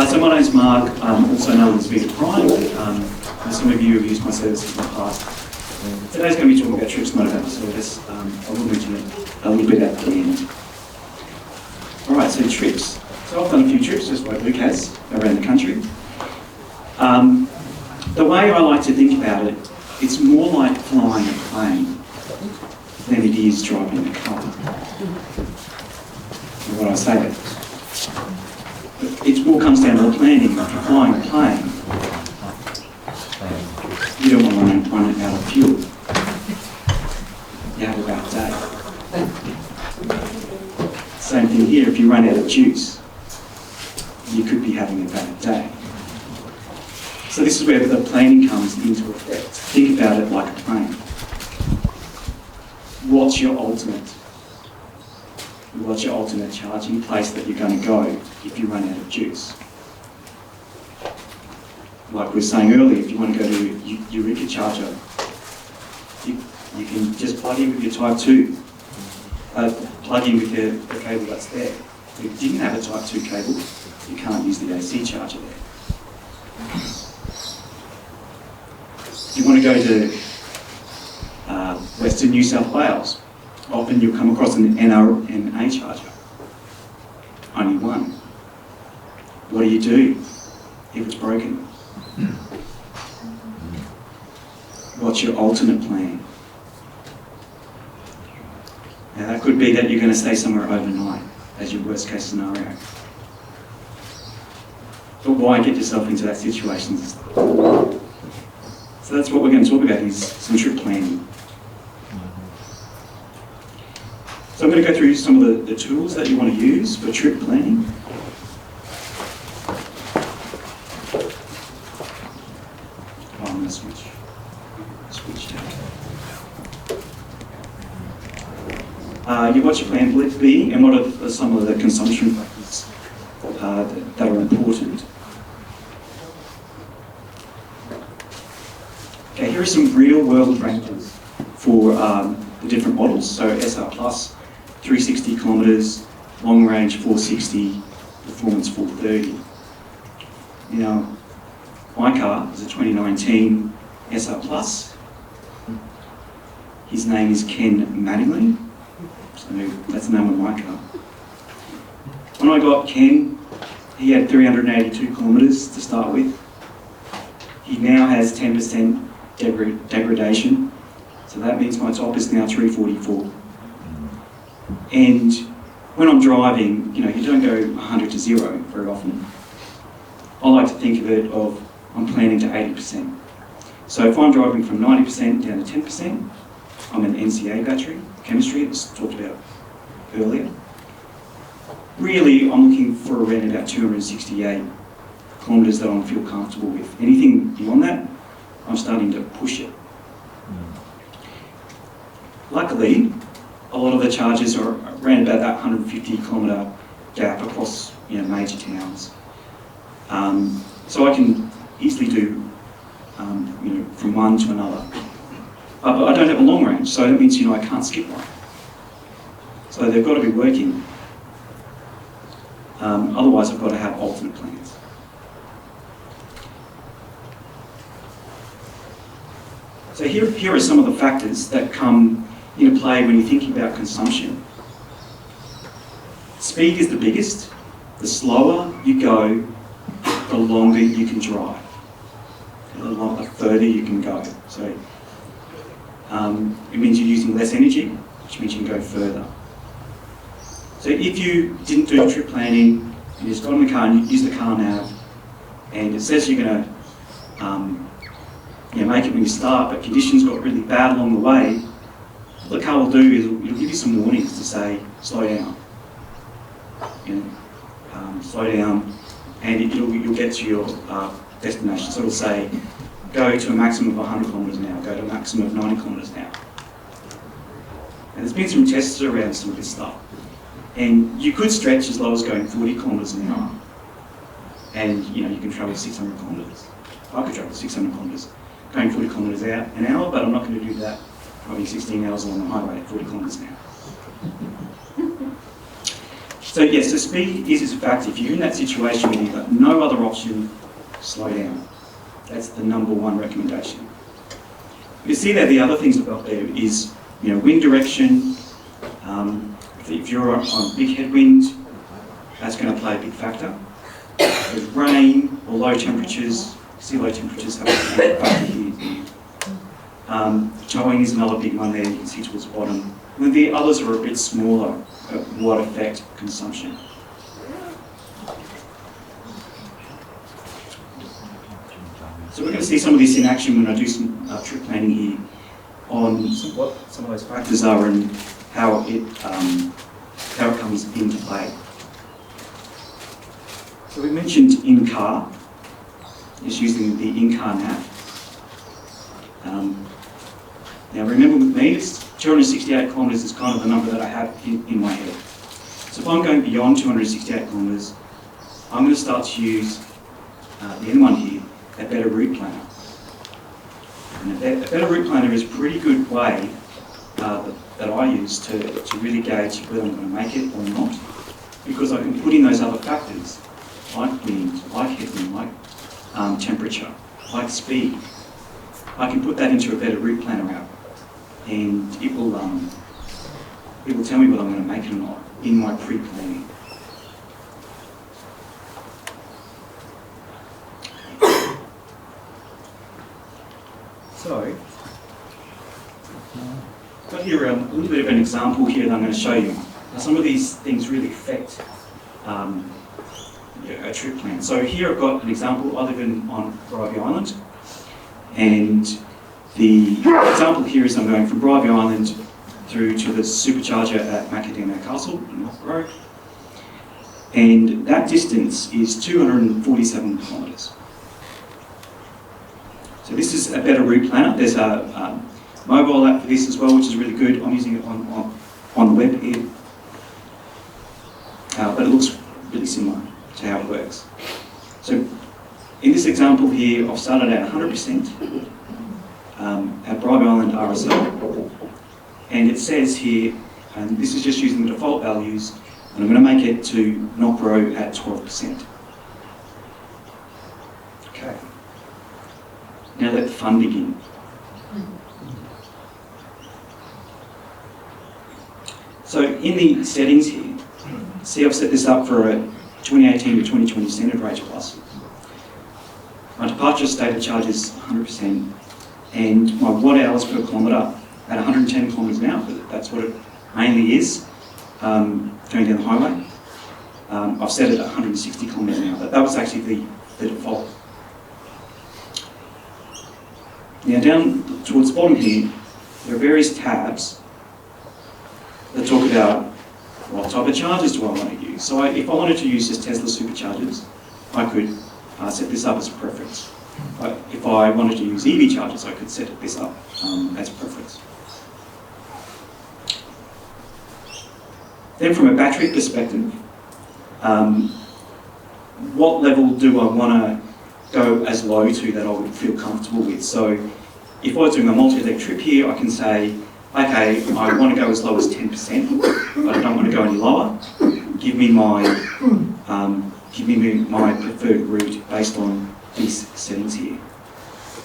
So my name's Mark, also known as Vita Prime. Some of you have used my services in the past. Today's going to be talking about trips, not about the service. I will mention it a little bit at the end. Alright, so trips. So I've done a few trips, just like Luke has, around the country. The way I like to think about it, it's more like flying a plane than it is driving a car. What I say it. It all comes down to the planning. If you're flying a plane, you don't want to run it out of fuel. You have a bad day. Same thing here, if you run out of juice, you could be having a bad day. So this is where the planning comes into effect. Think about it like a plane. What's your ultimate charging place that you're going to go if you run out of juice? Like we were saying earlier, if you want to go to Eureka charger, you can just plug in with your Type 2. Plug in with the cable that's there. If you didn't have a Type 2 cable, you can't use the AC charger there. If you want to go to Western New South Wales, often you'll come across an NRMA charger. Only one. What do you do if it's broken? What's your alternate plan? Now that could be that you're going to stay somewhere overnight as your worst case scenario. But why get yourself into that situation? So that's what we're going to talk about, is some trip planning. So I'm going to go through some of the tools that you want to use for trip planning. Oh, I'm going to switch down. What's your plan be, and what are some of the consumption factors that are important? Okay, here are some real-world rankings for the different models. So SR Plus, 360 kilometres, long range 460, performance 430. Now, my car is a 2019 SR Plus. His name is Ken Mattingly, so that's the name of my car. When I got Ken, he had 382 kilometres to start with. He now has 10% degradation, so that means my top is now 344. And when I'm driving, you don't go 100 to 0 very often. I like to think of I'm planning to 80%. So if I'm driving from 90% down to 10%, I'm an NCA battery, chemistry, it was talked about earlier. Really, I'm looking for around about 268 kilometres that I feel comfortable with. Anything beyond that, I'm starting to push it. Luckily, a lot of the charges are around about that 150 kilometre gap across major towns. So I can easily do from one to another. But I don't have a long range, so that means I can't skip one. So they've got to be working. Otherwise, I've got to have alternate plans. So here are some of the factors that come into play when you're thinking about consumption. Speed is the biggest. The slower you go, the longer you can drive. The further you can go. So it means you're using less energy, which means you can go further. So if you didn't do trip planning, and you just got in the car and you use the car nav, and it says you're going to make it when you start, but conditions got really bad along the way, what the car will do is it'll give you some warnings to say, slow down. Slow down, and you'll get to your destination. So it'll say, go to a maximum of 100 kilometres an hour, go to a maximum of 90 kilometres an hour. And there's been some tests around some of this stuff. And you could stretch as low as going 40 kilometres an hour. And you can travel 600 kilometres. I could travel 600 kilometres going 40 kilometres an hour, but I'm not going to do that driving 16 hours along the highway at 40 kilometres an hour. So yes, so speed is a factor. If you're in that situation where you've got no other option, slow down. That's the number one recommendation. You see that the other things I've got there is, wind direction. If you're on a big headwind, that's going to play a big factor. With rain or low temperatures, see low temperatures have a big factor here. Towing is another big one there, you can see towards the bottom. And the others are a bit smaller, what affect consumption. So we're going to see some of this in action when I do some trip planning here on what some of those factors are and how it comes into play. So we mentioned in-car, just using the in-car map. Now remember with me, it's 268 kilometres is kind of the number that I have in my head. So if I'm going beyond 268 kilometres, I'm going to start to use the N1 here, a better route planner. And a better route planner is a pretty good way that I use to really gauge whether I'm going to make it or not, because I can put in those other factors, like wind, like headwind, like temperature, like speed. I can put that into a better route planner app, and it will tell me whether I'm going to make it or not in my pre-planning. So, I've got here a little bit of an example here that I'm going to show you. Now, some of these things really affect a trip plan. So here I've got an example. I live on Bribie Island, and the example here is I'm going from Bribie Island through to the supercharger at Macadamia Castle in North Road, and that distance is 247 kilometres. So this is a better route planner. There's a mobile app for this as well, which is really good. I'm using it on the web here, but it looks really similar to how it works. So in this example here, I've started at 100% at Bribie Island RSL, and it says here, and this is just using the default values, and I'm going to make it to Knockrow at 12%. Okay. Now let the fun begin. So in the settings here, see I've set this up for a 2018 to 2020 standard range plus. My departure state of charge is 100%, and my watt hours per kilometre at 110 kilometres an hour, that's what it mainly is, going down the highway. I've set it at 160 kilometres an hour. That was actually the default. Now down towards the bottom here, there are various tabs that talk about what type of chargers do I want to use. So if I wanted to use just Tesla superchargers, I could set this up as a preference. But if I wanted to use EV chargers, I could set this up as a preference. Then from a battery perspective, what level do I want to go as low to that I would feel comfortable with? So if I was doing a multi-leg trip here, I can say, okay, I want to go as low as 10%, but I don't want to go any lower. Give me my preferred route based on these settings here.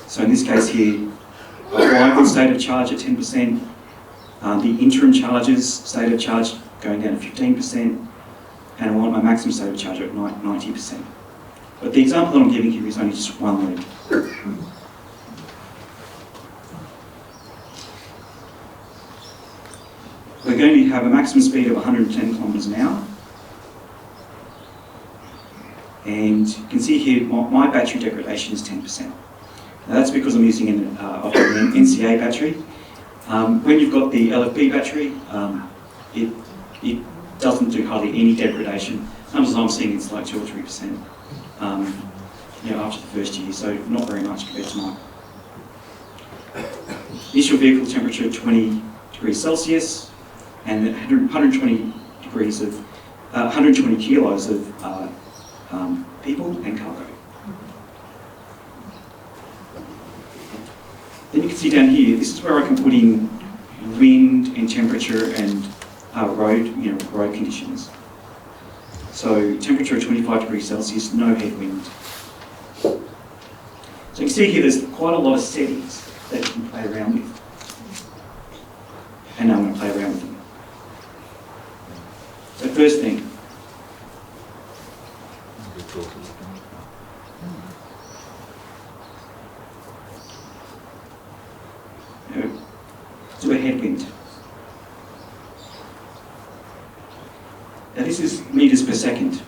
So in this case here, arrival state of charge at 10%, the interim charges state of charge going down to 15%, and I want my maximum state of charge at 90%. But the example that I'm giving here is only just one leg. We're going to have a maximum speed of 110 kilometres an hour. And you can see here, my battery degradation is 10%. Now that's because I'm using an NCA battery. When you've got the LFP battery, it doesn't do hardly any degradation. Sometimes I'm seeing it's like 2 or 3%. After the first year, so not very much compared to mine. Initial vehicle temperature 20 degrees Celsius, and 120 kilos of people and cargo. Then you can see down here, this is where I can put in wind and temperature and road conditions. So temperature of 25 degrees Celsius, no headwind. So you can see here there's quite a lot of settings that you can play around with. And now I'm going to play around with them. So first thing, do a headwind. Now this is meters per second.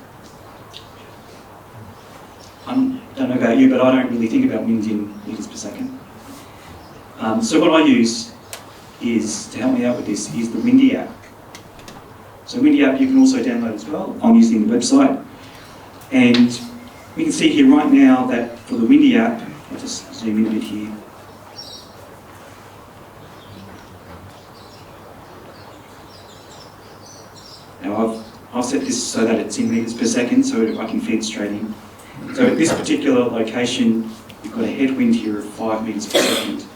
I don't know about you, but I don't really think about wind in meters per second. So what I use is, to help me out with this, is the Windy app. So Windy app you can also download as well. I'm using the website. And we can see here right now that for the Windy app, I'll just zoom in a bit here. Now I've set this so that it's in meters per second so I can feed straight in. So at this particular location, you've got a headwind here of 5 meters per second.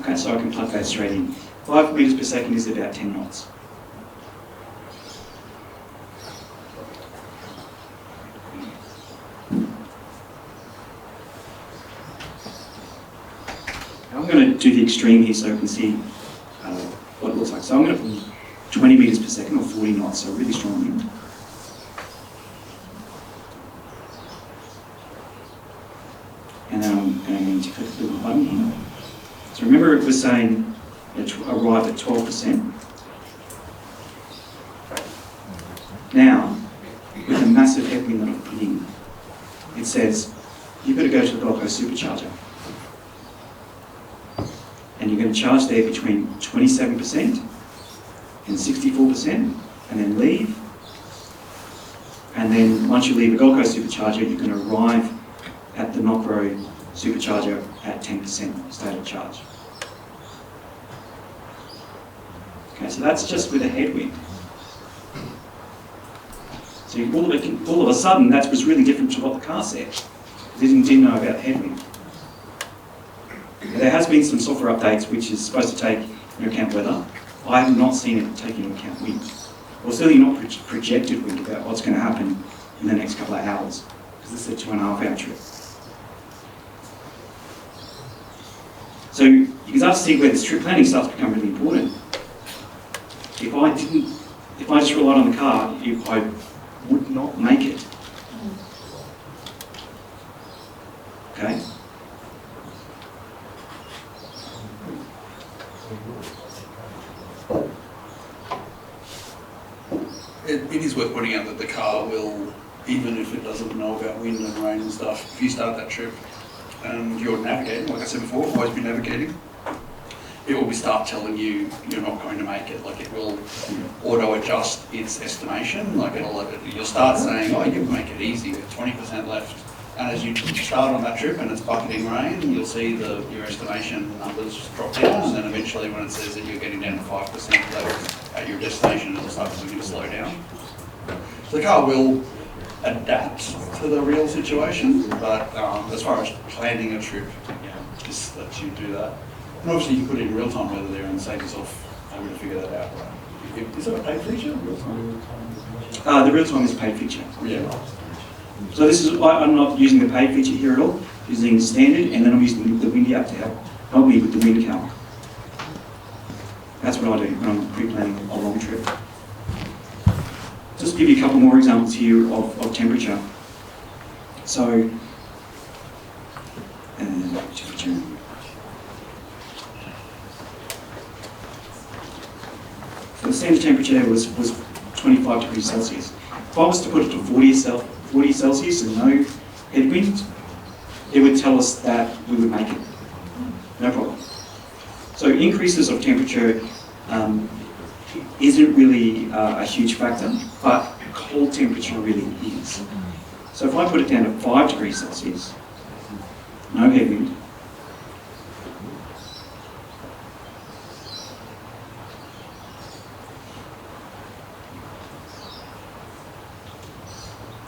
Okay, so I can plug that straight in. 5 meters per second is about 10 knots. Now I'm going to do the extreme here so you can see what it looks like. So I'm going to put 20 meters per second or 40 knots, so really strong wind. And then I'm going to click the little button here. So remember it was saying arrive at 12%. Now, with a massive headwind that I've put in, it says, you've got to go to the Gold Coast Supercharger. And you're going to charge there between 27% and 64%, and then leave. And then once you leave the Gold Coast Supercharger, you're going to arrive at the Knockrow Supercharger at 10% state of charge. Okay, so that's just with a headwind. So all of a sudden, that was really different to what the car said. It didn't know about headwind. There has been some software updates which is supposed to take into account weather. I have not seen it take into account wind. Or certainly not projected wind about what's going to happen in the next couple of hours, because this is a 2.5 hour trip. So you can start to see where this trip planning starts to become really important. If I just relied on the car, I would not make it. Okay? It is worth pointing out that the car will, even if it doesn't know about wind and rain and stuff, if you start that trip and you're navigating, like I said before, always be navigating, it will start telling you you're not going to make it. Like it will auto-adjust its estimation. Like you'll start saying, oh, you can make it easy with 20% left. And as you start on that trip and it's bucketing rain, you'll see your estimation numbers drop down, and then eventually when it says that you're getting down to 5% left at your destination, it'll start to begin to slow down. So the car will adapt to the real situation, but as far as planning a trip, just lets you do that. And obviously you can put it in real-time weather there and save yourself having to figure that out. Is that a paid feature, real-time? The real-time is a paid feature. Yeah. So this is, I'm not using the paid feature here at all, using standard, and then I'm using the Windy app to help me with the wind count. That's what I do when I'm pre-planning a long trip. Just give you a couple more examples here of temperature. So, temperature. The standard temperature was 25 degrees Celsius. If I was to put it to 40 Celsius and no headwind, it would tell us that we would make it. No problem. So increases of temperature isn't really a huge factor, but cold temperature really is. So if I put it down to 5 degrees Celsius, no headwind,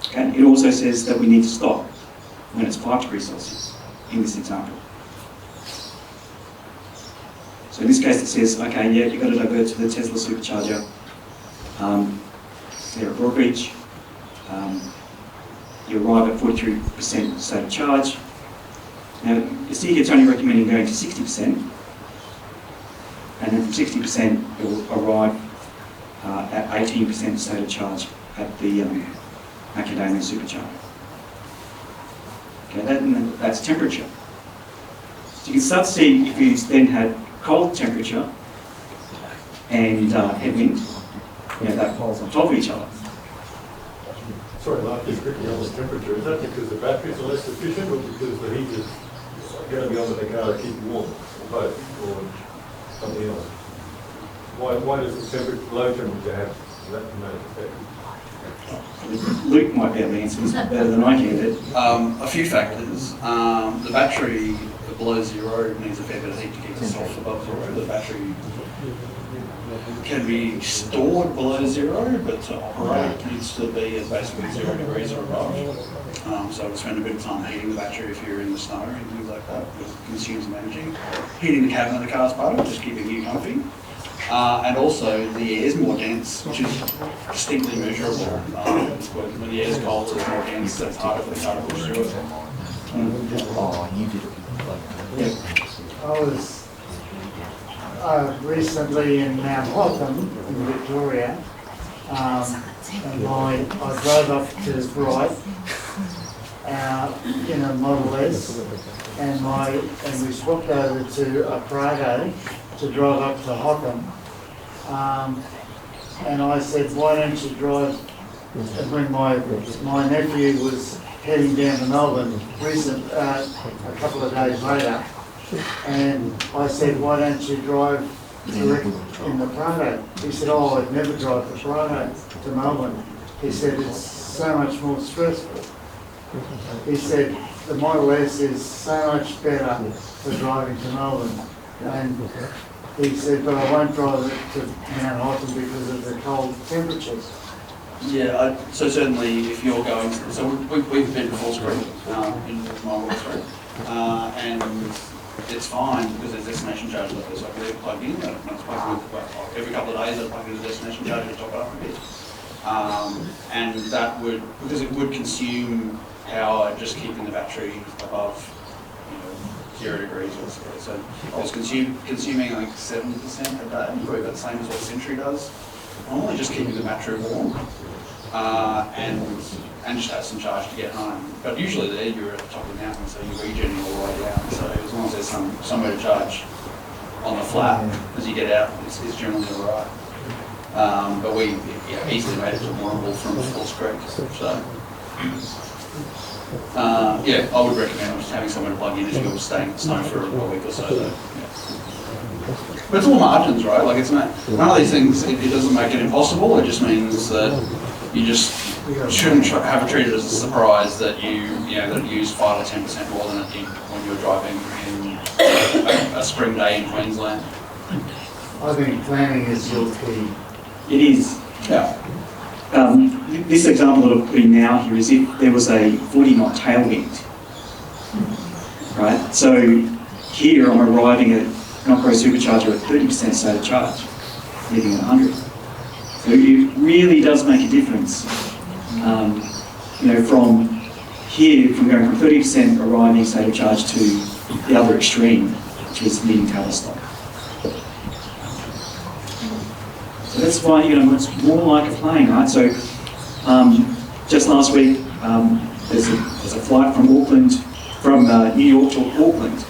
okay, it also says that we need to stop when it's 5 degrees Celsius in this example. So in this case it says, okay, yeah, you've got to divert to the Tesla supercharger. there at Broadbeach. You arrive at 43% state of charge. Now, the CKIT's only recommending going to 60%, and then from 60% you'll arrive at 18% state of charge at the macadamia supercharger. Okay, that's temperature. So you can start to see if you then had cold temperature and headwind, that falls on top of each other. Sorry, Mark, just quickly on the temperature. Is that because the batteries are less efficient, or because the heat is going to be on the car to keep you warm, or both, or something else? Why does the low temperature have that dramatic effect? Luke might be able to answer this better than I can. A few factors. The battery below zero needs a fair bit of heat to keep itself above zero. The battery can be stored below zero, but to operate it needs to be at basically 0 degrees or above. So we spend a bit of time heating the battery if you're in the snow and things like that. It consumes some energy. Heating the cabin of the car is part of it, just keeping you comfy. And also the air is more dense, which is distinctly measurable. When the air is cold, it's more dense, so it's harder for the car to push through it. Oh, you did it. I was recently in Mount Hotham in Victoria, and I drove up to Bright in a Model S, and we swapped over to a Prado to drive up to Hotham. And I said, why don't you drive, and when my nephew was heading down to Melbourne a couple of days later, and I said, why don't you drive direct in the Prado? He said, oh, I'd never drive the Prado to Melbourne. He said, it's so much more stressful. He said, the Model S is so much better for driving to Melbourne. And he said, but I won't drive it to Mount Hotham because of the cold temperatures. Yeah, so certainly if you're going, so we've been to Falls Creek in Marlborough Street, and it's fine because there's destination charge like this. I can leave it plugged in, and it's plugged in every couple of days. I plug in the destination charge and top it up a bit, and that would, because it would consume power just keeping the battery above 0 degrees or so. So I was consuming like 7% a day, probably about the same as what Sentry does. Normally just keeping the battery warm and just have some charge to get home. But usually there you're at the top of the mountain, so you're regenerating all the way down. So as long as there's somewhere to charge on the flat as you get out, it's generally all right. But we easily made it to Warrnambool from Falls Creek. So I would recommend just having someone to plug in if you're staying in the snow for a week or so. Though. But it's all margins, right? Like it's not, none of these things, it doesn't make it impossible. It just means that you just shouldn't have it treated as a surprise that you use 5 or 10% more than it did when you were driving in a spring day in Queensland. I think planning is your key. It is. Yeah. This example that I'm putting now here is if there was a 40-knot tailwind, right? So here I'm arriving at Knockgrow Supercharger at 30% state of charge, leaving at 100. So it really does make a difference. From here, from going from 30% arriving state of charge to the other extreme, which was leading Tavistock. So that's why it's more like a plane, right? So just last week, there's a flight from New York to Auckland.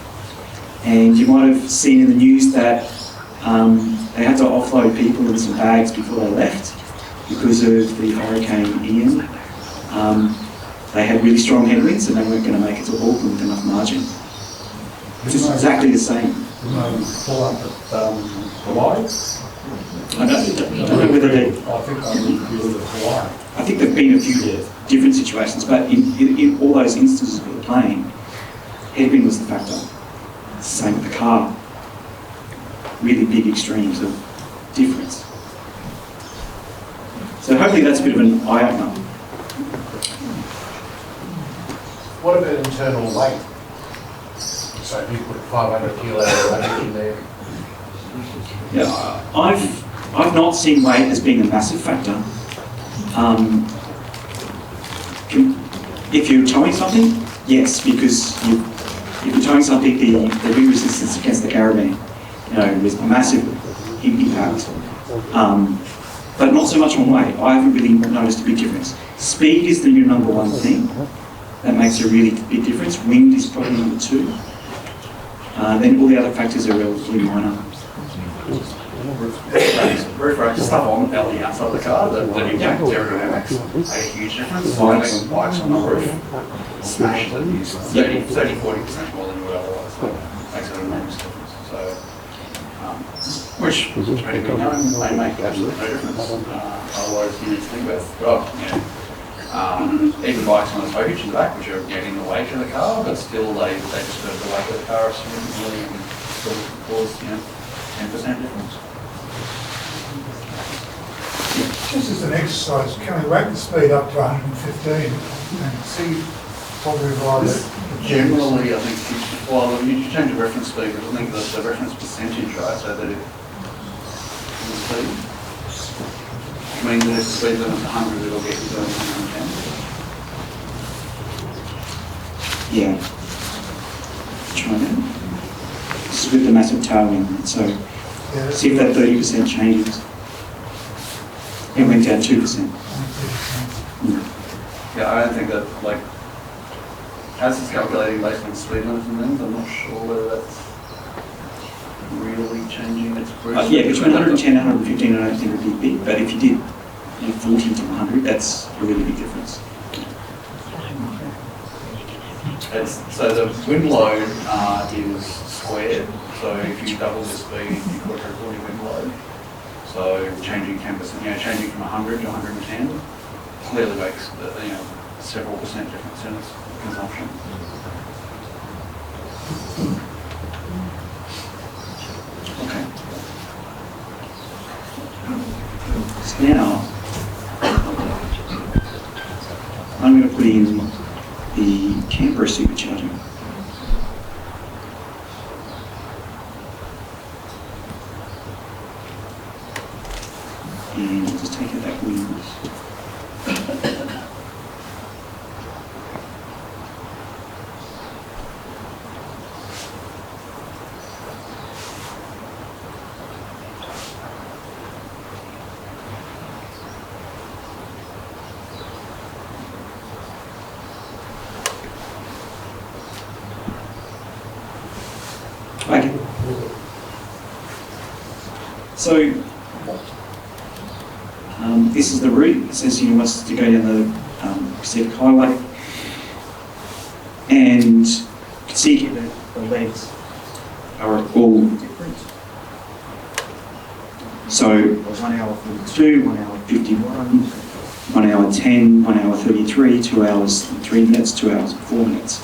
And you might have seen in the news that they had to offload people in some bags before they left because of the Hurricane Ian. They had really strong headwinds and they weren't going to make it to Auckland with enough margin. Which is exactly the same. Pull up at Hawaii? I don't know whether they... I think I would deal with Hawaii. I think there have been a few different situations, but in all those instances with the plane, headwind was the factor. It's the same with the car. Really big extremes of difference. So hopefully that's a bit of an eye-opener. What about internal weight? So if you put 500 kilo luggage in there. Yeah, I've not seen weight as being a massive factor. If you're towing something, yes, because if you're towing something, the wind resistance against the caravan, is massive impact. But not so much on weight. I haven't really noticed a big difference. Speed is the number one thing that makes a really big difference. Wind is probably number two. Then all the other factors are relatively minor. Roof rack stuff on out the outside of the car that impact aerodynamics make a huge difference. Bikes on the roof smash it, 30-40% more than you would otherwise. So it makes an enormous difference. So, which pretty good known may make absolutely no difference. Otherwise, you need to think about even bikes on the focus in the back, which are getting the weight of the car, but still they just put the weight of the car significantly and still cause 10% difference. Just as an exercise, can we rate the speed up to 115 and see what we arrive at? Generally, I think, well, you change the reference speed, but I think the reference percentage, right, so that it the speed. I mean that if the speed limit's 100, it'll get you to 110. Yeah. Try that. This is with the massive tailwind, so Yeah, see if that 30% changes. It went down 2%. Yeah, I don't think that, like, as it's calculating based on speed limits and things, I'm not sure whether that's really changing its cruise. Yeah, between 110 and 115, I don't think it would be big, but if you did 40 to 100, that's a really big difference. So the wind load is squared, so if you double the speed, you quadruple your wind load. So changing 10%, changing from 100 to 110 clearly makes several percent difference in its consumption. Okay. So now, I'm going to put in the camper supercharger. And just take out that wind. Okay. So, this is the route. It says he wants to go down the Pacific Highway, and you can see here that the legs are all different. So 1 hour 42, 1 hour 51, 1 hour 10, 1 hour 33, 2 hours and 3 minutes, 2 hours and 4 minutes.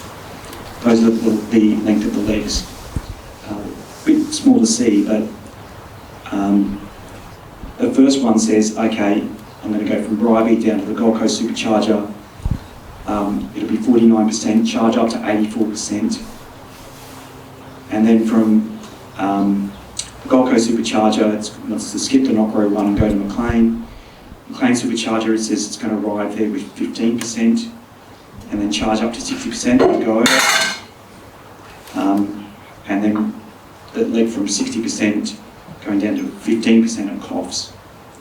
Those are the length of the legs. A bit small to see, but the first one says, okay, I'm going to go from Bribie down to the Gold Coast Supercharger. It'll be 49%, charge up to 84%. And then from the Gold Coast Supercharger, it wants to skip the Knockrow one and go to Maclean. Maclean Supercharger, it says it's going to arrive there with 15%, and then charge up to 60% and go over. And then the leg from 60% going down to 15% on coughs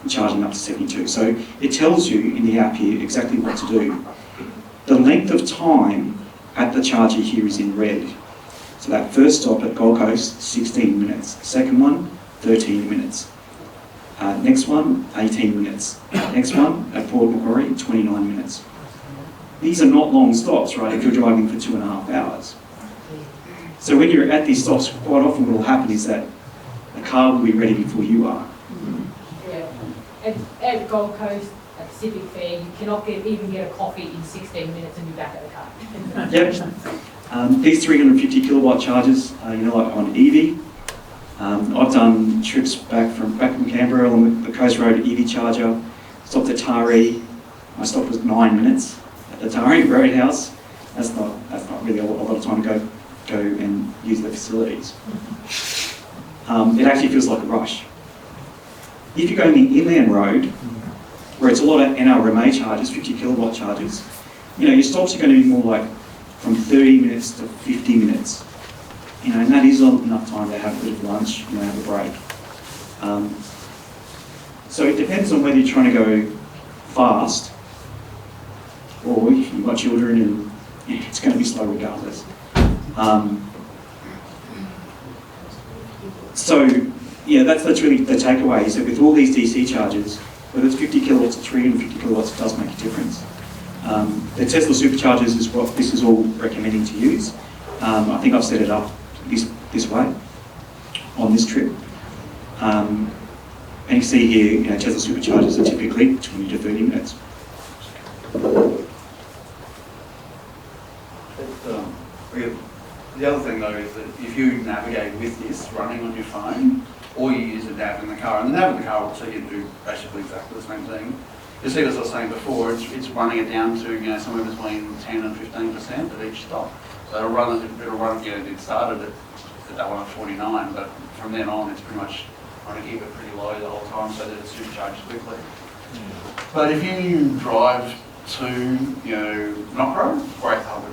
and charging up to 72. So it tells you in the app here exactly what to do. The length of time at the charger here is in red. So that first stop at Gold Coast, 16 minutes. Second one, 13 minutes. Next one, 18 minutes. Next one at Port Macquarie, 29 minutes. These are not long stops, right, if you're driving for 2.5 hours. So when you're at these stops, quite often what will happen is that the car will be ready before you are. Yeah. At Gold Coast, at Pacific Fair, you cannot even get a coffee in 16 minutes and be back at the car. Yep. These 350 kilowatt chargers, like on EV. I've done trips back from Canberra along the Coast Road EV charger, stopped at Taree. My stop was 9 minutes at the Taree Roadhouse. That's not really a lot of time to go and use the facilities. It actually feels like a rush. If you go on the inland road, where it's a lot of NRMA charges, 50 kilowatt charges, you know, your stops are going to be more like from 30 minutes to 50 minutes. You know, and that is enough time to have a bit of lunch, you know, have a break. So it depends on whether you're trying to go fast or if you've got children and it's going to be slow regardless. So yeah, that's really the takeaway, is that with all these DC chargers, whether it's 50 kilowatts or 350 kilowatts, it does make a difference. The Tesla superchargers is what this is all recommending to use. I think I've set it up this way on this trip. And you see here, you know, Tesla superchargers are typically 20 to 30 minutes. The other thing though is that if you navigate with this running on your phone, or you use a nav in the car, and the nav in the car will tell you to do basically exactly the same thing. You see, as I was saying before, it's running it down to, you know, somewhere between 10 and 15% at each stop. So it'll run, you know, it started at that one at 49, but from then on it's pretty much trying to keep it pretty low the whole time so that it supercharges quickly. But if you drive to, you know, Knockrow, great pub in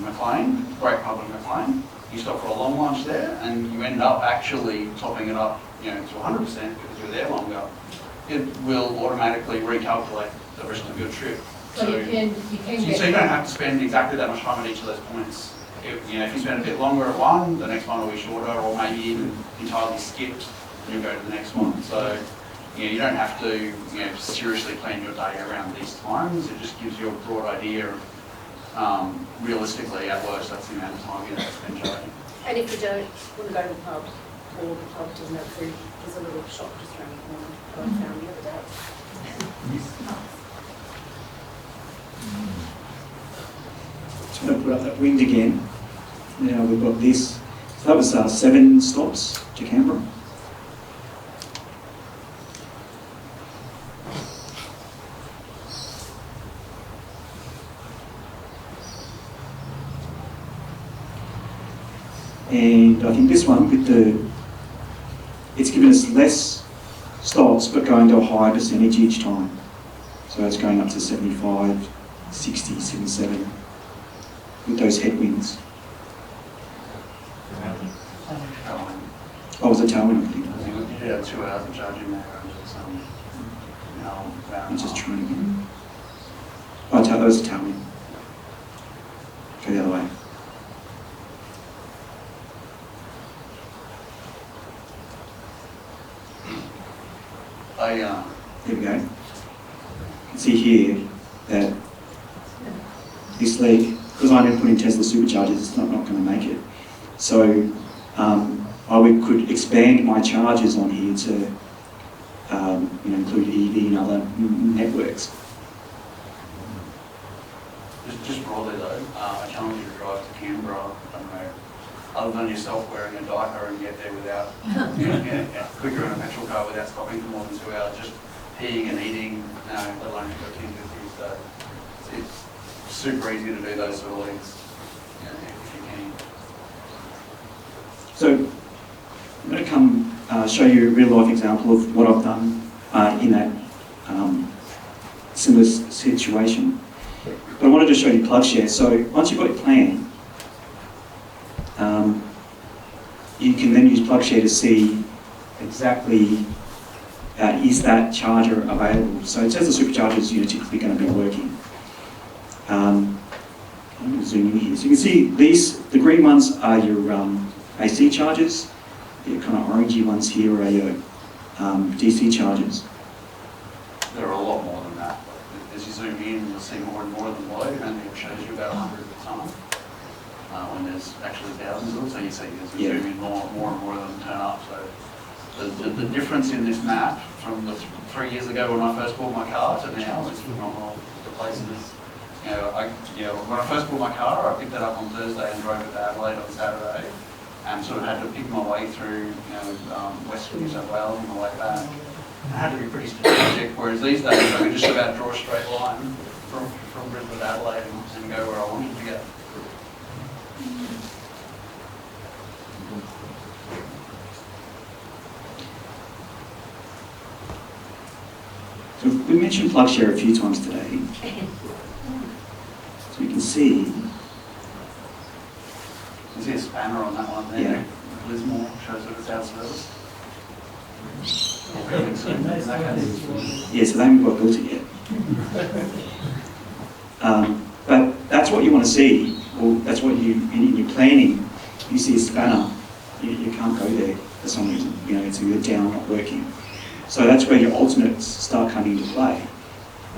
McLean, great pub in McLean, you stop for a long lunch there and you end up actually topping it up, you know, to 100% because you're there longer, it will automatically recalculate the rest of your trip. So you can So you don't have to spend exactly that much time at each of those points. You know, if you spend a bit longer at one, the next one will be shorter, or maybe even entirely skipped, and you'll go to the next one. So, you know, you don't have to, you know, seriously plan your day around these times. It just gives you a broad idea of, realistically, at worst, that's the amount of time you have to spend charging. And if you don't want to go to the pub, or the pub doesn't have food, there's a little shop just around the corner that I found the other day. Just going to put up that wind again. Now we've got this. So that was 7 stops to Canberra. And I think this one with it's given us less stops but going to a higher percentage each time. So it's going up to 75, 60, 77 with those headwinds. Oh, was it tailwind? I think. Yeah, 2 hours of charging there. I'm just trying again. Oh, that was a tailwind. Go the other way. There we go. You can see here that this leg, because I didn't put in Tesla superchargers, it's not going to make it. So I could expand my charges on here to you know, include EV and other networks. Just broadly though, I challenge you to drive to Canberra, I don't know, other than yourself wearing a diaper and get there without, quicker in a petrol car without stopping for more than 2 hours, just peeing and eating, let alone 1350. So it's super easy to do those sort of legs, if you can. So I'm going to come show you a real life example of what I've done in that similar situation. But I wanted to show you plug share. So once you've got your plan, you can then use plug share to see exactly is that charger available. So Tesla superchargers, you're typically going to be working. I'm going to zoom in here. So you can see the green ones are your AC chargers. The kind of orangey ones here are your DC chargers. There are a lot more than that. As you zoom in, you'll see more and more of them load, and it shows you about 100 at a time. When there's actually thousands of them, so you see as you zoom in, more and more of them turn up. So the difference in this map from 3 years ago when I first bought my car to now is phenomenal. The places, when I first bought my car, I picked it up on Thursday and drove it to Adelaide on Saturday, and sort of had to pick my way through, Western New South Wales on the way back. I had to be pretty strategic, whereas these days I could just about draw a straight line from Brisbane to Adelaide and go where I wanted to go. So we mentioned plug share a few times today. So you can see, You see a spanner on that one there? Yeah. Lismore shows that it's out of service. yeah, so they haven't got built it yet. But that's what you want to see, or that's what in your planning, you see a spanner, you can't go there for some reason, it's either down or not working. So that's where your alternates start coming into play.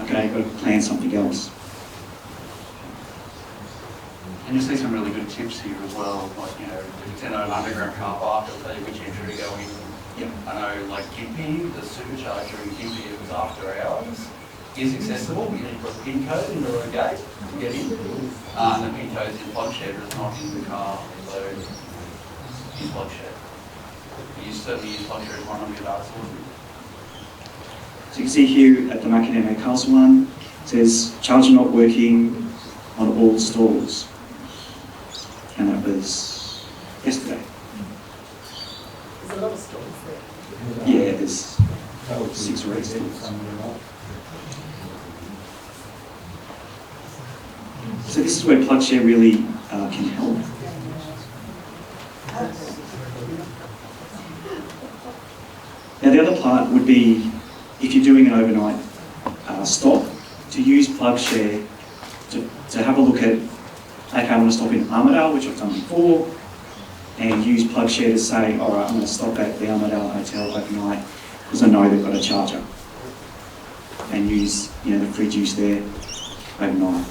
Okay, you've got to plan something else. And you see some really good tips here as well, like, if it's in an underground car park, it'll tell you which entry to go in. Yep. I know, like Gympie, the supercharger in Gympie, it was after hours, is accessible. You need to put a PIN code into a gate to get in. And the PIN code is in plug shed, it's not in the car, so use plug shed. You certainly use plug shed as one of your data sources. So you can see here at the Macadamia Castle one, it says charger not working on all stalls. And that was yesterday. There's a lot of stores there. Yeah, there's 6 or 8 stalls. So this is where plug share really can help. Now the other part would be, if you're doing an overnight stop, to use plug share to have a look at, okay, I'm going to stop in Armidale, which I've done before, and use plug share to say, all right, I'm going to stop at the Armidale Hotel overnight because I know they've got a charger, and use the fridge use there overnight.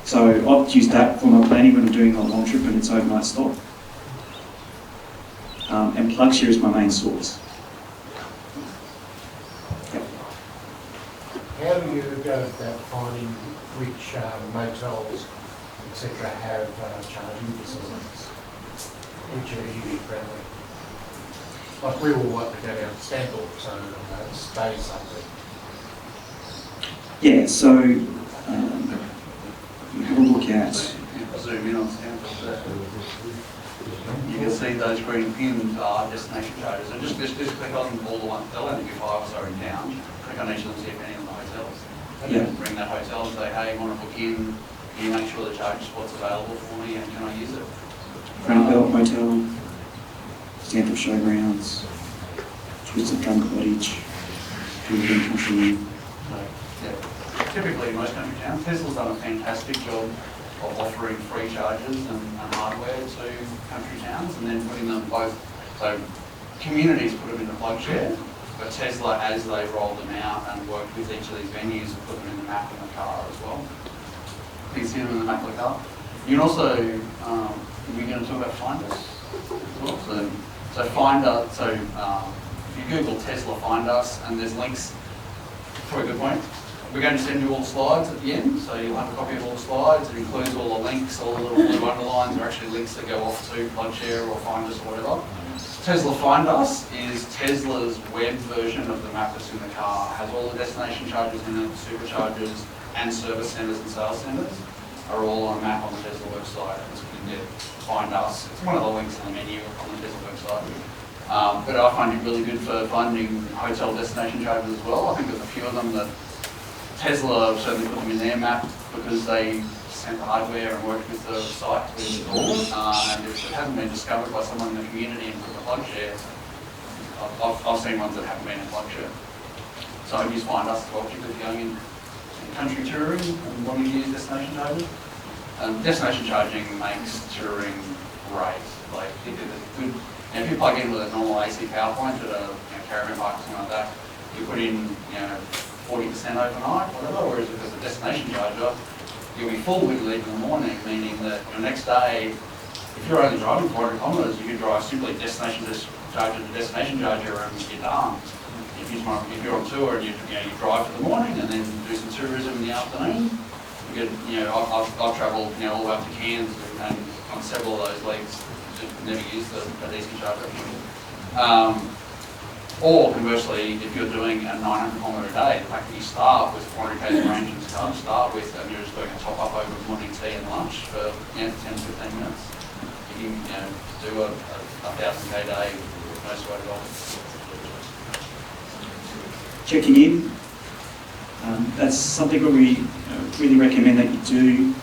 So I've used that for my planning when I'm doing a long trip and it's overnight stop. And plug share is my main source. Yep. How do you go about finding which motels, etc., have charging facilities, which are EV friendly? Like we all want to go down to Stanthorpe, so stay something. Yeah, so have a look at. Zoom in on Stanford there. You can see those green pins are destination charges. So just click on all the ones, they'll only be 5 or so in town. Click on each of them, see if any of the hotels. And Yeah. then ring that hotel and say, hey, I want to book in. Can you make sure the charge spot's available for me and can I use it? Roundbelt Motel, Stanthorpe Showgrounds, Twisted Drum Cottage, Pilgrim Country Inn. Yeah. Typically, most country towns, Tesla's done a fantastic job of offering free chargers and hardware to country towns and then putting them both, so communities put them in the plug share, but Tesla, as they roll them out and work with each of these venues, have put them in the map in the car as well. You can see them in the map of the car. You can also, we're going to talk about Find Us as well. So Find Us, if you Google Tesla Find Us, and there's links, probably a good point. We're going to send you all the slides at the end, so you'll have a copy of all the slides. It includes all the links, all the little blue underlines are actually links that go off to PlugShare or Find Us or whatever. Tesla Find Us is Tesla's web version of the map that's in the car. It has all the destination chargers in it, superchargers, and service centres and sales centres are all on a map on the Tesla website. That's what you can get. Find Us. It's one of the links in the menu on the Tesla website. But I find it really good for finding hotel destination chargers as well. I think there's a few of them that Tesla certainly put them in their map because they sent the hardware and worked with the site to install it. And if it hasn't been discovered by someone in the community and put the plug share, I've seen ones that haven't been in plug share. So I use Find Us as well, particularly if you're going in country touring and wanting to use destination charging. Destination charging makes touring great. Like if it's good, if you plug in with a normal AC power point at a caravan park or something like that, you put in 40% overnight, whatever. Whereas if it's a destination charger, you'll be full when you leave in the morning, meaning that your next day, if you're only driving 400 kilometres, you could drive simply destination charger to destination charger and you're done. If you're on tour and you drive for the morning and then do some tourism in the afternoon, you get, I've travelled all the way up to Cairns and on several of those legs, never used a DC charger. Or conversely, if you're doing a 900 kilometre day, the fact that you start with 400 k's range in the car to start with, and you're just doing a top up over morning tea and lunch for 10 to 15 minutes, you can do a 1,000 k day with no sweat at all. checking in. That's something that we really recommend that you do,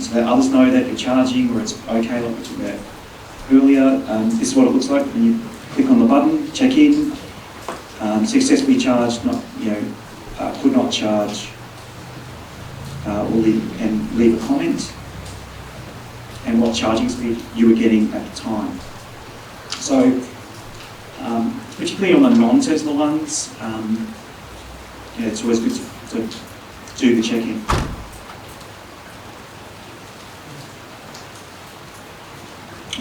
so that others know that you're charging or it's okay, like we talked about earlier. This is what it looks like when you click on the button, check in, successfully charged, not, could not charge, or leave a comment, and what charging speed you were getting at the time. So, particularly on the non-Tesla ones, it's always good to do the check-in.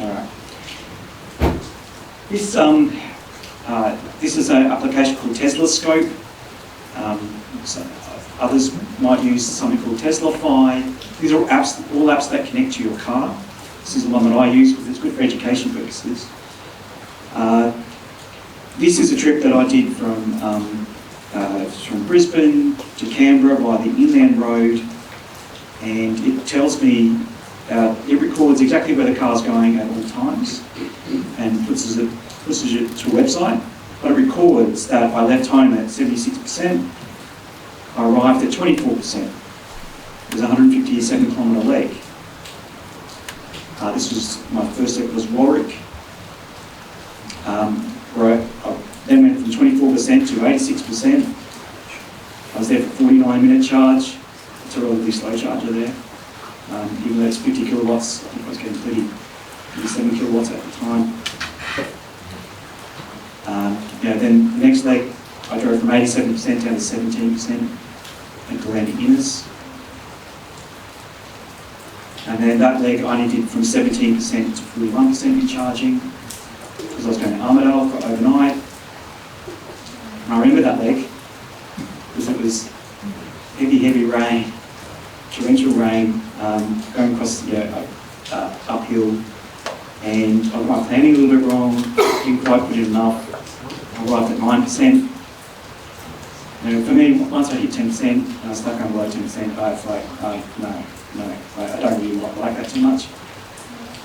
All right. This is an application called Tesla Scope. So others might use something called Teslafy. These are all apps that connect to your car. This is the one that I use because it's good for education purposes. This is a trip that I did from Brisbane to Canberra by the inland road, and it tells me, it records exactly where the car's going at all times and pushes it to a website, but it records that I left home at 76%, I arrived at 24%. It was a 157 kilometre leg. This was, my first step was Warwick, where I then went from 24% to 86%. I was there for 49-minute charge. It's a relatively slow charger there. Even though it's 50 kilowatts, I think I was getting 37 kilowatts at the time. Then the next leg, I drove from 87% down to 17% and landed Innes. And then that leg I only did from 17% to 41% in charging because I was going to Armidale for overnight. And I remember that leg because it was heavy rain, torrential rain, going across uphill, and I got my planning a little bit wrong, didn't quite put it enough. I arrived at 9%. And for me, once I hit 10% and I stuck on below 10%, I was like, no, I don't really like that too much.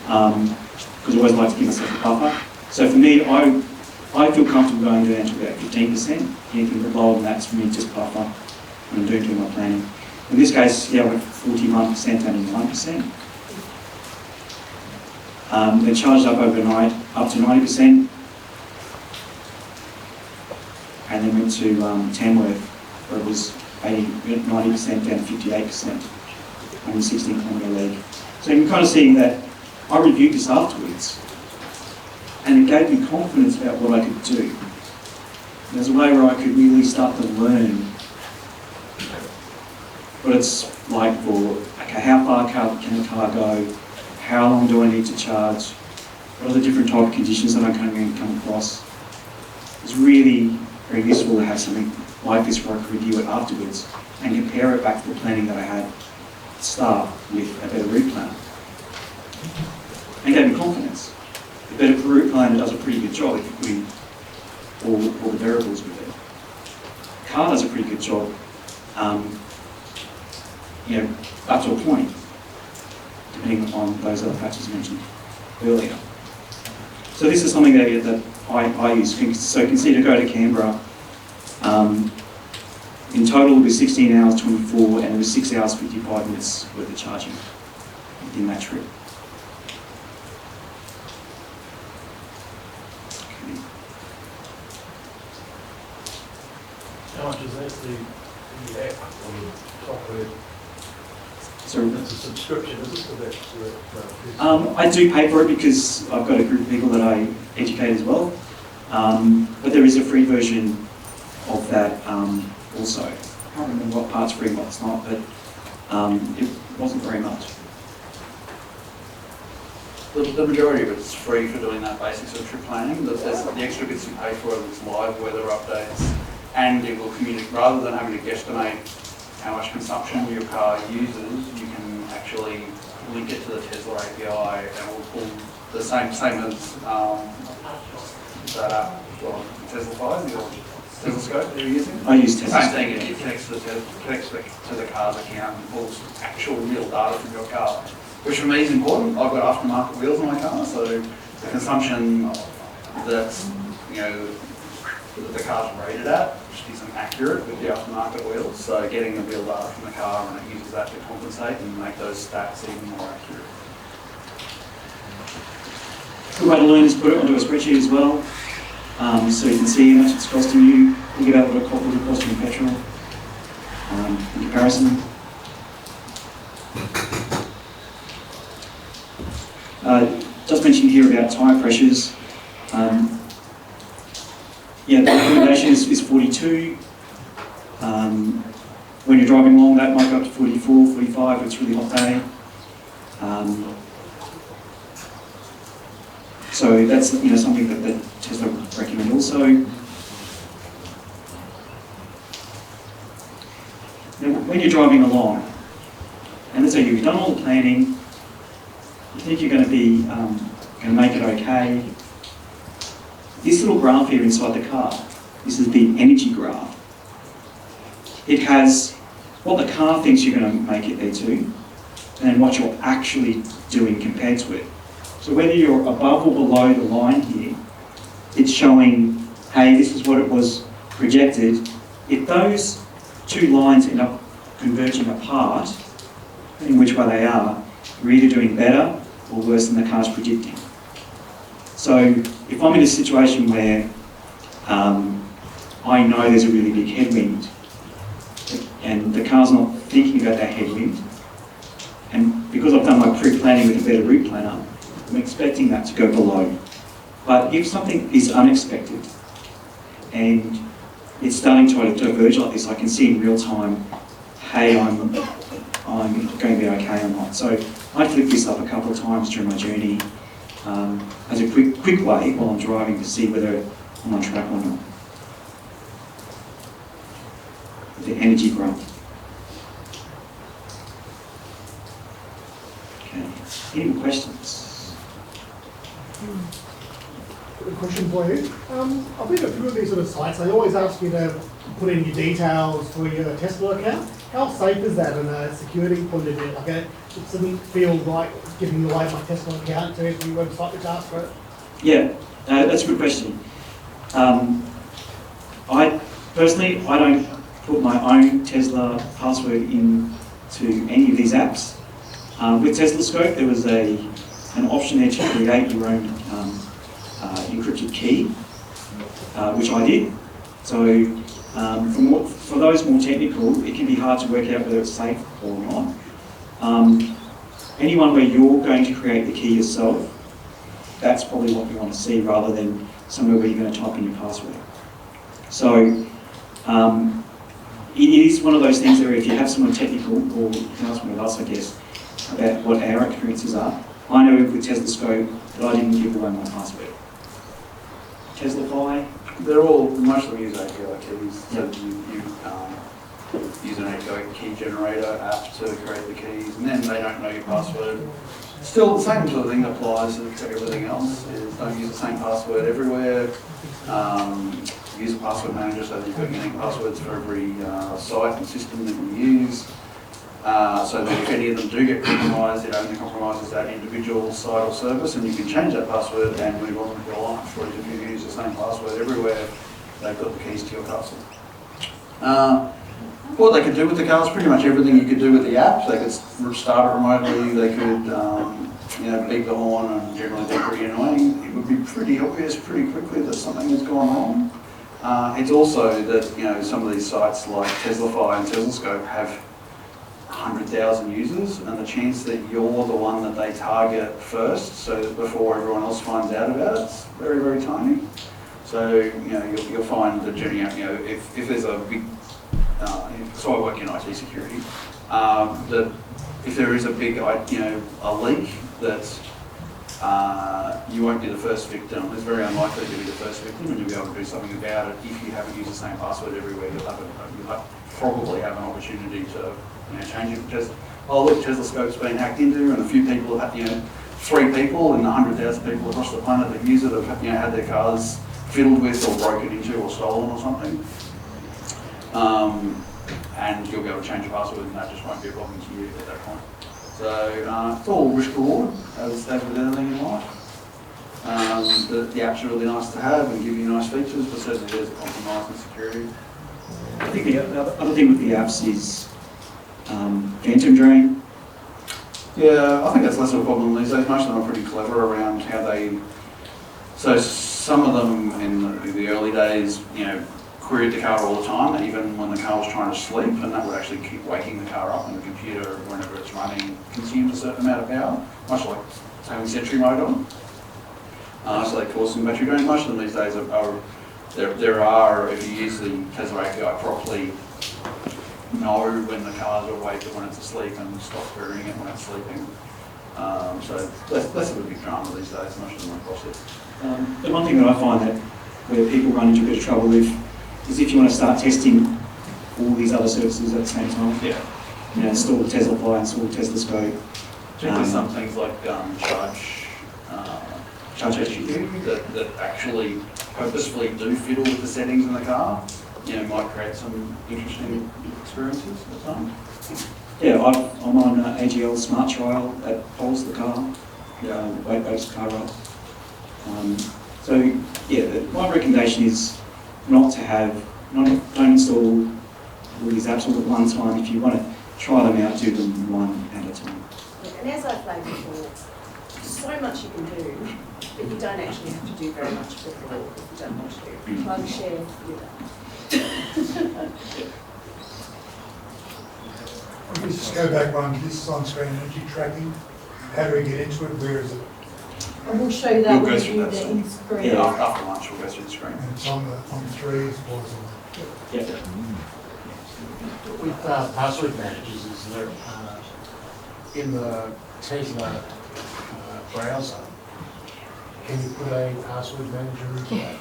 Because I always like to give myself a buffer. So for me, I feel comfortable going down to about 15%. Anything lower than that's for me just buffer when I'm doing my planning. In this case, I went from 41% down to 9%. They charged up overnight up to 90%. And then went to Tamworth, where it was 90% down to 58% on the 16 kilometre leg. So you can kind of see that I reviewed this afterwards, and it gave me confidence about what I could do. There's a way where I could really start to learn what it's like for, okay, how far can a car go? How long do I need to charge? What are the different type of conditions that I'm going to come across? It's really very useful to have something like this where I can review it afterwards and compare it back to the planning that I had at the start with a better route plan. And gave me confidence. The better route planner does a pretty good job if you put in all the variables with it. The car does a pretty good job, up to a point, depending on those other factors mentioned earlier. So this is something that I use. So you can see to go to Canberra, in total it was 16 hours 24 and it was 6 hours 55 minutes worth of charging within that trip. Okay. How much is that, the app or the software? So That's a subscription, is it, for that? I do pay for it because I've got a group of people that I educate as well. But there is a free version of that also. I can't remember what part's free and what's not, but it wasn't very much. The majority of it's free for doing that basic sort of trip planning. The extra bits you pay for it is live weather updates, and it will communicate, rather than having to guesstimate how much consumption your car uses, you can actually link it to the Tesla API and will pull the same as that app for Teslafy, your Tesla Scope that you're using. I use Tesla. Same thing, it connects to the car's account and pulls actual real data from your car, which for me is important. I've got aftermarket wheels on my car, so the consumption that's that the car's rated at, which isn't accurate with the aftermarket wheels. So getting the wheel data from the car, and it uses that to compensate and make those stats even more accurate. Good way to learn is put it onto a spreadsheet as well, so you can see how much it's costing you. Think about what it would cost you in petrol in comparison. Just mentioned here about tyre pressures. Yeah, the recommendation is 42. When you're driving along, that might go up to 44, 45 if it's a really hot day. So that's something that Tesla recommend also. Now, when you're driving along, and let's say you've done all the planning, you think you're going to be going to make it okay. This little graph here inside the car, this is the energy graph. It has what the car thinks you're going to make it there to, and then what you're actually doing compared to it. So whether you're above or below the line here, it's showing, hey, this is what it was projected. If those two lines end up converging apart, in which way they are, you're either doing better or worse than the car's predicting. So if I'm in a situation where I know there's a really big headwind and the car's not thinking about that headwind, and because I've done my pre-planning with a better route planner, I'm expecting that to go below. But if something is unexpected and it's starting to diverge like this, I can see in real time, hey, I'm going to be okay or not. So I flick this up a couple of times during my journey as a quick way while I'm driving to see whether I'm on track or not. The energy graph. Okay. Any more questions? A question for you. I've been to a few of these sort of sites. They always ask you to put in your details for your Tesla account. How safe is that in a security point of view? Like, it doesn't feel right giving away my Tesla account to every website which asks for it. Yeah, that's a good question. I don't put my own Tesla password into any of these apps. With Tesla Scope, there was an option there to create your own encrypted key, which I did. So for those more technical, it can be hard to work out whether it's safe or not. Anyone where you're going to create the key yourself, that's probably what you want to see rather than somewhere where you're going to type in your password. So it is one of those things where if you have someone technical, or you can ask one of us, I guess, about what our experiences are. I know with Tesla Scope that I didn't give away my password. Teslafy, They're all, most of them use API keys. So you use an API key generator app to create the keys, and then they don't know your password. Still, the same sort of thing applies to everything else. Is don't use the same password everywhere. Use a password manager so that you've got unique passwords for every site and system that you use. So that if any of them do get compromised, it only compromises that individual site or service, and you can change that password and move on with your life. Whereas if you use the same password everywhere, they've got the keys to your castle. What they could do with the car is pretty much everything you could do with the app. They could start it remotely, they could beep the horn and generally be pretty annoying. It would be pretty obvious pretty quickly that something has gone wrong. It's also that some of these sites like Teslafy and Teslascope have 100,000 users, and the chance that you're the one that they target first, so that before everyone else finds out about it's very, very tiny. So you'll find that if there's a big, so I work in IT security, that if there is a big, a leak that you won't be the first victim. It's very unlikely to be the first victim, and you'll be able to do something about it if you haven't used the same password everywhere. You'll probably have an opportunity to change it. Just, look, Tesloscope's been hacked into, and a few people have 3 people in the 100,000 people across the planet that use it have had their cars fiddled with or broken into or stolen or something. And you'll be able to change your password, and that just won't be a problem to you at that point. So it's all risk reward, as with anything in life. The apps are really nice to have and give you nice features, but certainly there's a compromise in security. I think the other thing with the apps is phantom drain. Yeah, I think that's less of a problem these days. Most of them are pretty clever around how they. So some of them in the early days, queried the car all the time, even when the car was trying to sleep, and that would actually keep waking the car up, and the computer, whenever it's running, consumes a certain amount of power, much like having Sentry mode on. So they cause some battery drain. Most of them these days there are, if you use the Tesla API properly, know when the car's awake and when it's asleep and stop querying it when it's sleeping. So less of a big drama these days, most of them are processed. The one thing that I find that where people run into a bit of trouble with is if you want to start testing all these other services at the same time. Yeah. Install Tesla Fly, install Tesla Scope. Particularly some things like charge HQ that actually purposefully do fiddle with the settings in the car, might create some interesting experiences at the time. Yeah, I'm on AGL Smart Trial that polls the car, weight-based car ride. So yeah, my recommendation is don't install all these apps all at one time. If you want to try them out, do them one at a time. And as I flagged before, so much you can do, but you don't actually have to do very much before if you don't want to. Plug, share, you're done. Let's just go back one. This is on-screen energy tracking. How do we get into it? Where is it? And we'll show you that We'll go when through you do that the soon. in-screen. Yeah, after lunch we'll go through the screen. And it's on the threes, was Yeah. With password managers, is there, in the Tesla browser, can you put a password manager into that?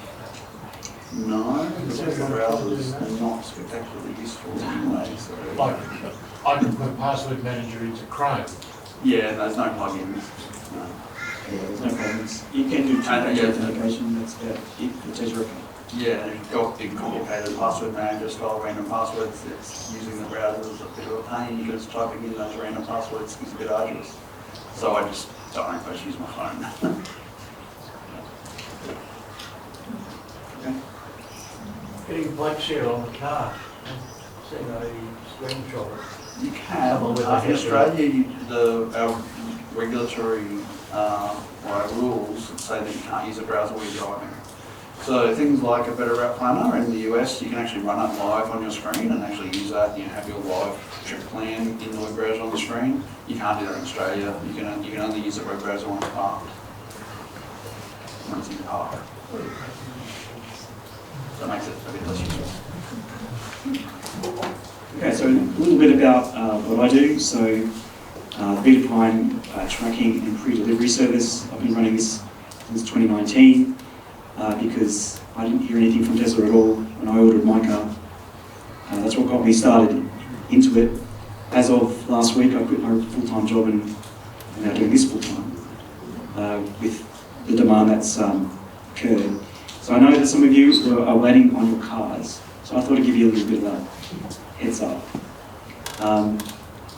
No, the Tesla browsers are not spectacularly useful anyway. So Like, I can put a password manager into Chrome. yeah, there's no plugins. No. Yeah, there's no problems. You can do two-factor authentication, that's about it for Tesla account. Yeah, and if you've got big complicated password manager style random passwords, it's using the browser is a bit of a pain because typing in those random passwords is a bit arduous. So I just don't, I just use my phone. Okay. Getting bike share on the car, seeing a screenshot. You can. Someone with a In headwind. Australia, our regulatory rules say that you can't use a browser while you're driving. So things like a better route planner in the US, you can actually run it live on your screen and actually use that. Have your live trip plan in the web browser on the screen. You can't do that in Australia. You can only use the web browser when it's parked. When it's in park. So that makes it a bit less useful. Okay, so a little bit about what I do. So Beta Prime tracking and pre-delivery service. I've been running this since 2019 because I didn't hear anything from Tesla at all when I ordered my car. That's what got me started into it. As of last week, I quit my full-time job and I'm now doing this full-time with the demand that's occurred. So I know that some of you are waiting on your cars, so I thought I'd give you a little bit of a heads up.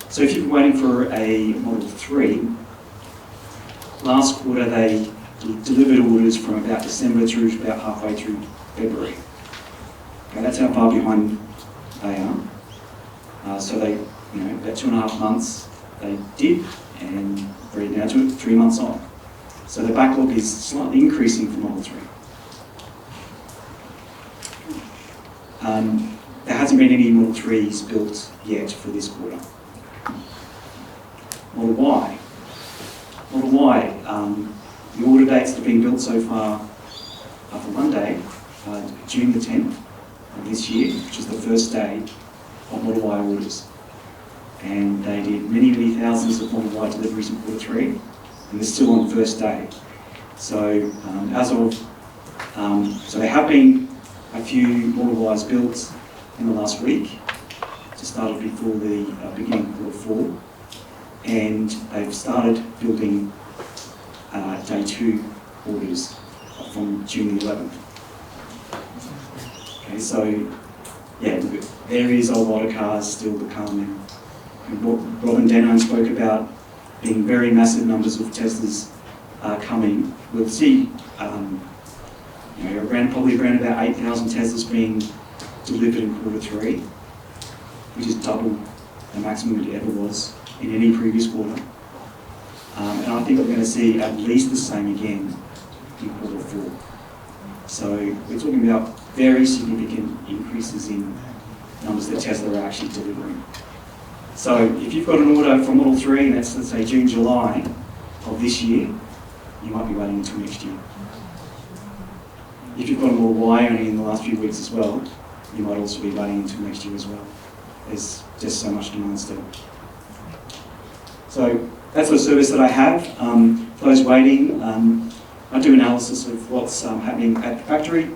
So if you've been waiting for a Model 3, last quarter they delivered orders from about December through to about halfway through February. Okay, that's how far behind they are. So they, about 2.5 months they did, and we're now to 3 months on. So the backlog is slightly increasing for Model 3. There hasn't been any Model 3s built yet for this quarter. Model Y. Model Y, the order dates that have been built so far are for one day, June the 10th of this year, which is the first day of Model Y orders. And they did many, many thousands of Model Y deliveries in quarter 3, and they're still on the first day. So so there have been a few Model Ys built in the last week, just started before the beginning of quarter 4, and they've started building day 2 orders from June the 11th. Okay, so yeah, there is a lot of cars still to come. And what Rob and Dano spoke about being very massive numbers of Teslas coming, we'll see probably around about 8,000 Teslas being delivered in Q3, which is double the maximum it ever was in any previous quarter. And I think we're going to see at least the same again in Q4. So we're talking about very significant increases in numbers that Tesla are actually delivering. So if you've got an order for Model 3, and that's, let's say, June, July of this year, you might be waiting until next year. If you've got a Model Y only in the last few weeks as well, you might also be waiting until next year as well. There's just so much demand still. So that's the service that I have. For those waiting, I do analysis of what's happening at the factory,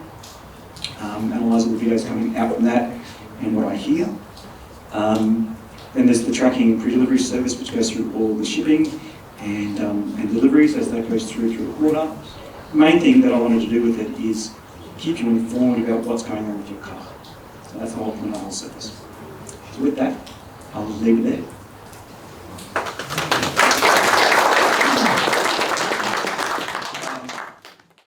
analyse all the videos coming out from that and what I hear. Then there's the tracking pre-delivery service, which goes through all the shipping and deliveries as that goes through the quarter. The main thing that I wanted to do with it is keep you informed about what's going on with your car. So that's the whole point of the whole service. So with that, I'll leave it there.